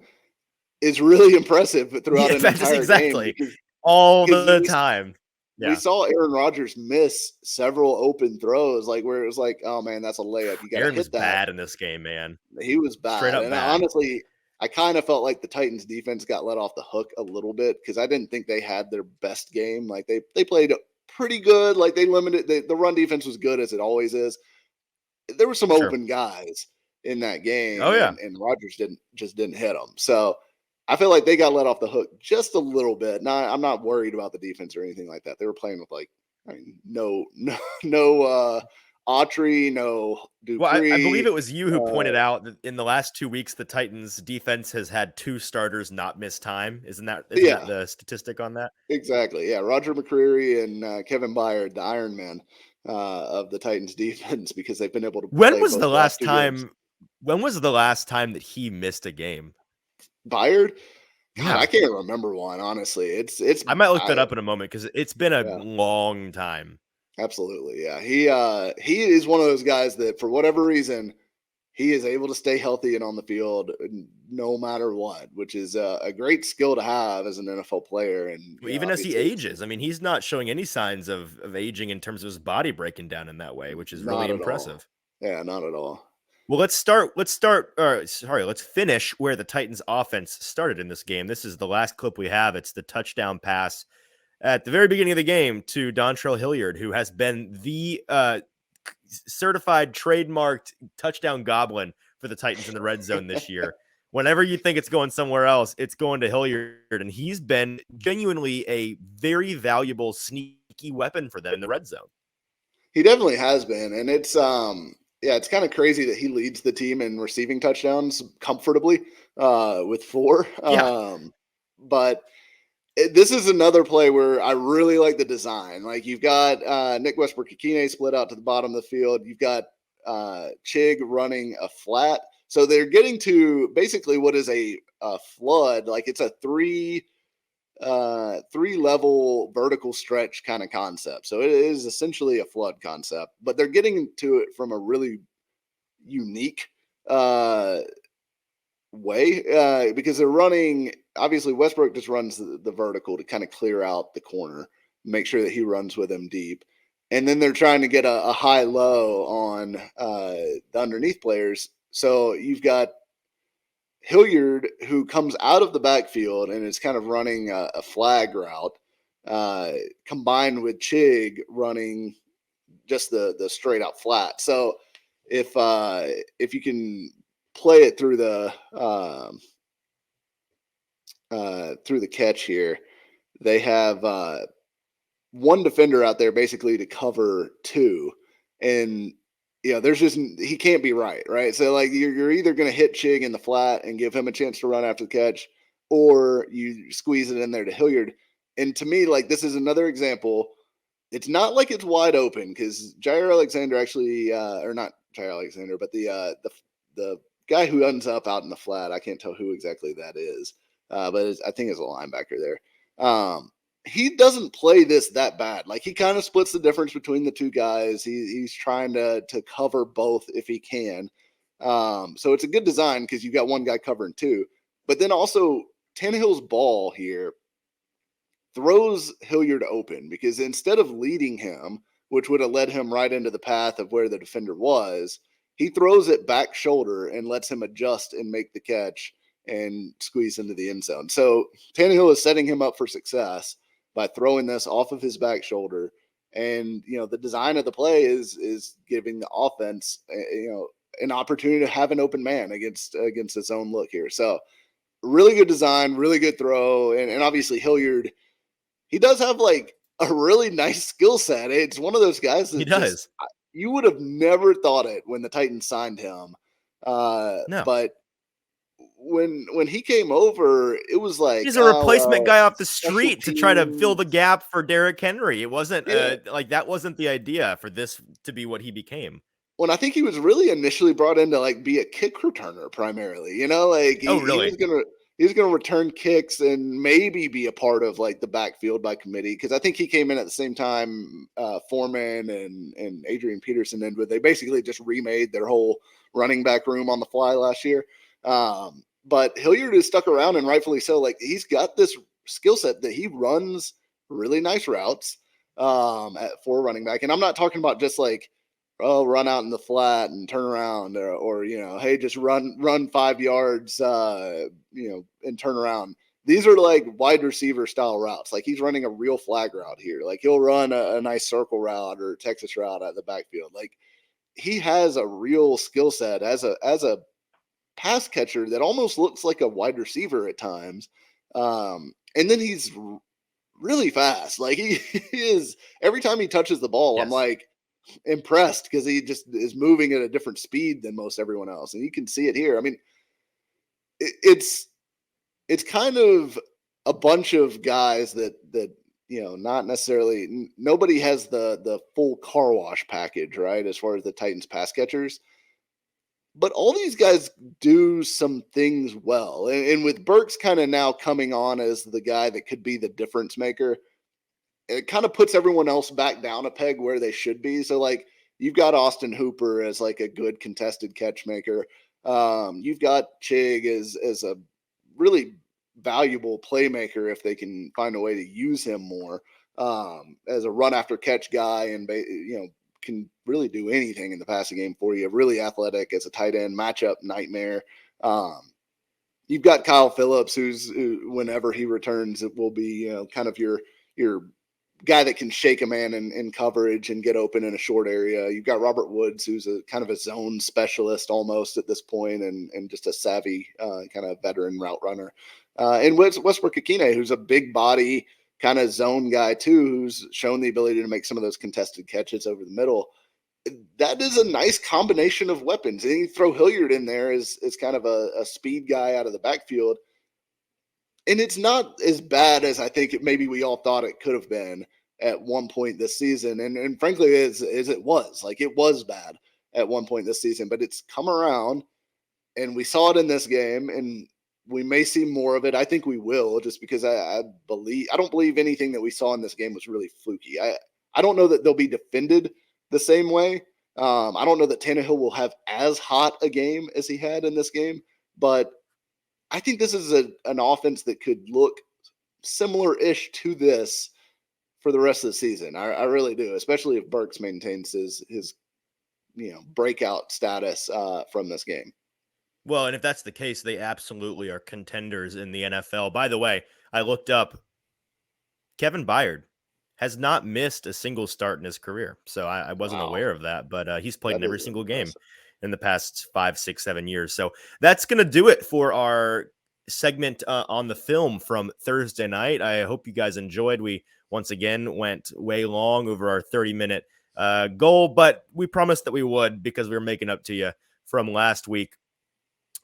is really impressive throughout an entire game. All the time. we Yeah. saw Aaron Rodgers miss several open throws, like where it was like, oh man, that's a layup. You got to Aaron was hit that. bad in this game, man. He was Straight bad. up And bad. honestly, I kind of felt like the Titans defense got let off the hook a little bit because I didn't think they had their best game. Like they played pretty good. Like they limited the run defense was good as it always is. There were some Sure. open guys in that game, Oh, yeah. and Rodgers didn't hit them. So I feel like they got let off the hook just a little bit. Now I'm not worried about the defense or anything like that. They were playing with like, I mean, no Autry, no Well, I believe Dupree. it was you who pointed out that in the last 2 weeks, the Titans defense has had 2 starters not miss time. Isn't that Yeah, the statistic on that? exactly. Yeah, Roger McCreary and Kevin Byard, the Iron Man of the Titans defense, because they've been able to When play was both the the last last 2 games. time when was the last time that he missed a game? Byard, God, I Yeah. can't remember one. Honestly, it's I might look that up in a moment because it's been a yeah. long time. Absolutely, yeah. He is one of those guys that for whatever reason he is able to stay healthy and on the field no matter what, which is a great skill to have as an NFL player. And Well, even as he obviously, it's ages, I mean, he's not showing any signs of aging in terms of his body breaking down in that way, which is really not at all. impressive. Yeah, not at all. Well, let's start. Let's finish where the Titans' offense started in this game. This is the last clip we have. It's the touchdown pass at the very beginning of the game to Dontrell Hilliard, who has been the certified trademarked touchdown goblin for the Titans in the red zone this year. Whenever you think it's going somewhere else, it's going to Hilliard, and he's been genuinely a very valuable sneaky weapon for them in the red zone. He definitely has been, and it's yeah, it's kind of crazy that he leads the team in receiving touchdowns comfortably with 4. Yeah. But this is another play where I really like the design. Like you've got Nick Westbrook-Akine split out to the bottom of the field. You've got Chig running a flat. So they're getting to basically what is a flood. Like it's a three level vertical stretch kind of concept. So it is essentially a flood concept, but they're getting to it from a really unique way because they're running. Obviously, Westbrook just runs the vertical to kind of clear out the corner, make sure that he runs with him deep. And then they're trying to get a high low on the underneath players. So you've got Hilliard, who comes out of the backfield and is kind of running a flag route, combined with Chig running just the straight out flat. So if you can play it through the catch here, they have one defender out there basically to cover 2, and there's just he can't be right. So like you're either going to hit Chig in the flat and give him a chance to run after the catch, or you squeeze it in there to Hilliard. And to me, like this is another example. It's not like it's wide open because Jair Alexander actually, or not Jair Alexander, but the guy who ends up out in the flat. I can't tell who exactly that is, but I think it's a linebacker there. He doesn't play this that bad. Like he kind of splits the difference between the 2 guys. He's trying to cover both if he can. So it's a good design because you've got one guy covering 2, but then also Tannehill's ball here throws Hilliard open because instead of leading him, which would have led him right into the path of where the defender was, he throws it back shoulder and lets him adjust and make the catch and squeeze into the end zone. So Tannehill is setting him up for success by throwing this off of his back shoulder. And, the design of the play is giving the offense, an opportunity to have an open man against its own look here. So really good design, really good throw. And obviously Hilliard, he does have like a really nice skill set. It's one of those guys that He does. you would have never thought it when the Titans signed him. No. But when he came over, it was like He's a replacement guy off the special street to try to fill the teams. gap for Derrick Henry. It wasn't Yeah. like that wasn't the idea for this to be what he became. When I think he was really initially brought in to like be a kick returner primarily, like Oh, he really? was gonna return kicks and maybe be a part of like the backfield by committee because I think he came in at the same time Foreman and Adrian Peterson did, but they basically just remade their whole running back room on the fly last year. But Hilliard is stuck around and rightfully so. Like he's got this skill set that he runs really nice routes. for running back. And I'm not talking about just like, oh, run out in the flat and turn around, or hey, just run 5 yards, and turn around. These are like wide receiver style routes. Like he's running a real flag route here. Like he'll run a nice circle route or Texas route at the backfield. Like he has a real skill set as a pass catcher that almost looks like a wide receiver at times. And then he's really fast. Like he is, every time he touches the ball, I'm Yes. like impressed because he just is moving at a different speed than most everyone else. And you can see it here. I mean, it's kind of a bunch of guys that not necessarily, nobody has the full car wash package, right? As far as the Titans pass catchers, but all these guys do some things well. And with Burks kind of now coming on as the guy that could be the difference maker, it kind of puts everyone else back down a peg where they should be. So like you've got Austin Hooper as like a good contested catch maker. You've got Chig as a really valuable playmaker if they can find a way to use him more, as a run after catch guy, and can really do anything in the passing game for you. Really athletic as a tight end, matchup nightmare. You've got Kyle Phillips, who whenever he returns, it will be kind of your guy that can shake a man in coverage and get open in a short area. You've got Robert Woods, who's a kind of a zone specialist almost at this point, and just a savvy kind of veteran route runner. And Westbrook Akine, who's a big body kind of zone guy too, who's shown the ability to make some of those contested catches over the middle. That is a nice combination of weapons. And you throw Hilliard in there as kind of a speed guy out of the backfield. And it's not as bad as I think maybe we all thought it could have been at one point this season. And frankly, as it was, like it was bad at one point this season, but it's come around, and we saw it in this game, and we may see more of it. I think we will, just because I don't believe anything that we saw in this game was really fluky. I don't know that they'll be defended the same way. I don't know that Tannehill will have as hot a game as he had in this game, but I think this is an offense that could look similar-ish to this for the rest of the season. I really do, especially if Burks maintains his breakout status from this game. Well, and if that's the case, they absolutely are contenders in the NFL. By the way, I looked up Kevin Byard has not missed a single start in his career. So I wasn't aware of that, but he's played in every single game in the past 5, 6, 7 years. So that's going to do it for our segment on the film from Thursday night. I hope you guys enjoyed. We once again went way long over our 30-minute goal, but we promised that we would because we were making up to you from last week.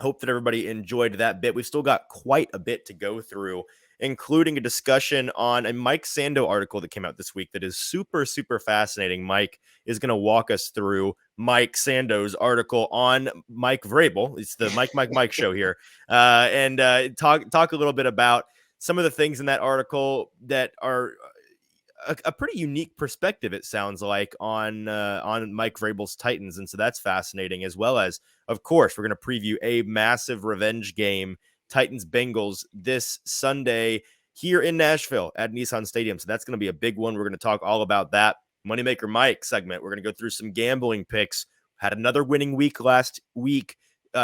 Hope that everybody enjoyed that bit. We've still got quite a bit to go through, including a discussion on a Mike Sando article that came out this week that is super, super fascinating. Mike is going to walk us through Mike Sando's article on Mike Vrabel. It's the Mike show here. And talk a little bit about some of the things in that article that are a pretty unique perspective, it sounds like, on Mike Vrabel's Titans. And so that's fascinating, as well as, of course, we're going to preview a massive revenge game, Titans Bengals, this Sunday here in Nashville at Nissan Stadium. So that's going to be a big one. We're going to talk all about that. Moneymaker Mike segment. We're going to go through some gambling picks. Had another winning week last week.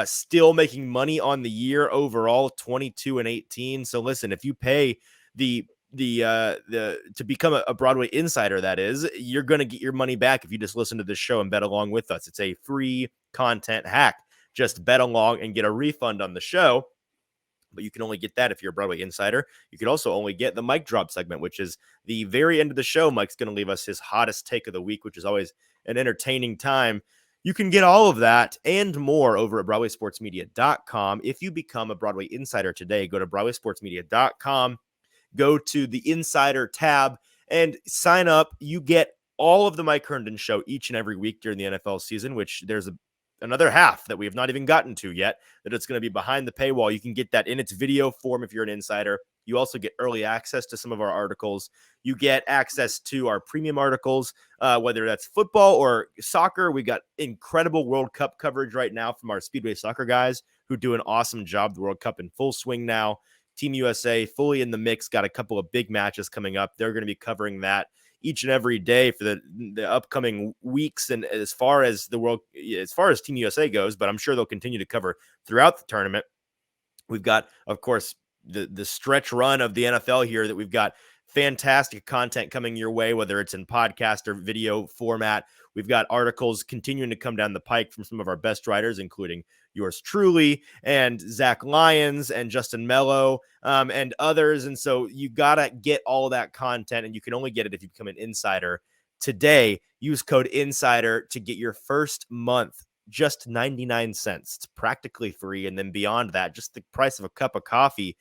Still making money on the year overall, 22-18. So listen, if you pay the to become a Broadway Insider, that is, you're going to get your money back if you just listen to this show and bet along with us. It's a free content hack. Just bet along and get a refund on the show. But you can only get that if you're a Broadway Insider. You could also only get the Mic Drop segment, which is the very end of the show. Mike's going to leave us his hottest take of the week, which is always an entertaining time. You can get all of that and more over at BroadwaySportsMedia.com. If you become a Broadway Insider today, go to BroadwaySportsMedia.com. Go to the Insider tab and sign up. You get all of the Mike Herndon Show each and every week during the NFL season, which there's another half that we have not even gotten to yet, that it's going to be behind the paywall. You can get that in its video form if you're an insider. You also get early access to some of our articles. You get access to our premium articles, whether that's football or soccer. We got incredible World Cup coverage right now from our Speedway Soccer guys who do an awesome job. The World Cup in full swing now. Team USA fully in the mix, got a couple of big matches coming up. They're going to be covering that each and every day for the upcoming weeks. And as far as Team USA goes, but I'm sure they'll continue to cover throughout the tournament. We've got, of course, the stretch run of the NFL here that we've got fantastic content coming your way, whether it's in podcast or video format. We've got articles continuing to come down the pike from some of our best writers, including yours truly and Zach Lyons and Justin Mello and others. And so you got to get all that content, and you can only get it if you become an insider. Today, use code INSIDER to get your first month just 99 cents. It's practically free. And then beyond that, just the price of a cup of coffee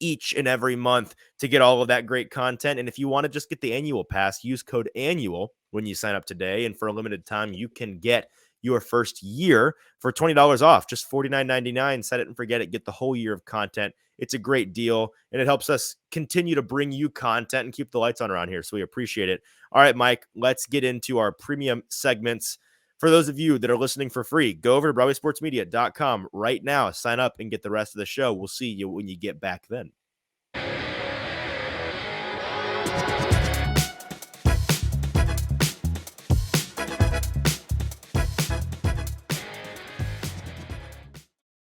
each and every month to get all of that great content. And if you want to just get the annual pass, use code ANNUAL when you sign up today. And for a limited time, you can get your first year for $20 off, just $49.99. Set it and forget it. Get the whole year of content. It's a great deal, and it helps us continue to bring you content and keep the lights on around here. So we appreciate it. All right, Mike, let's get into our premium segments. For those of you that are listening for free, go over to BroadwaySportsMedia.com right now, sign up, and get the rest of the show. We'll see you when you get back then.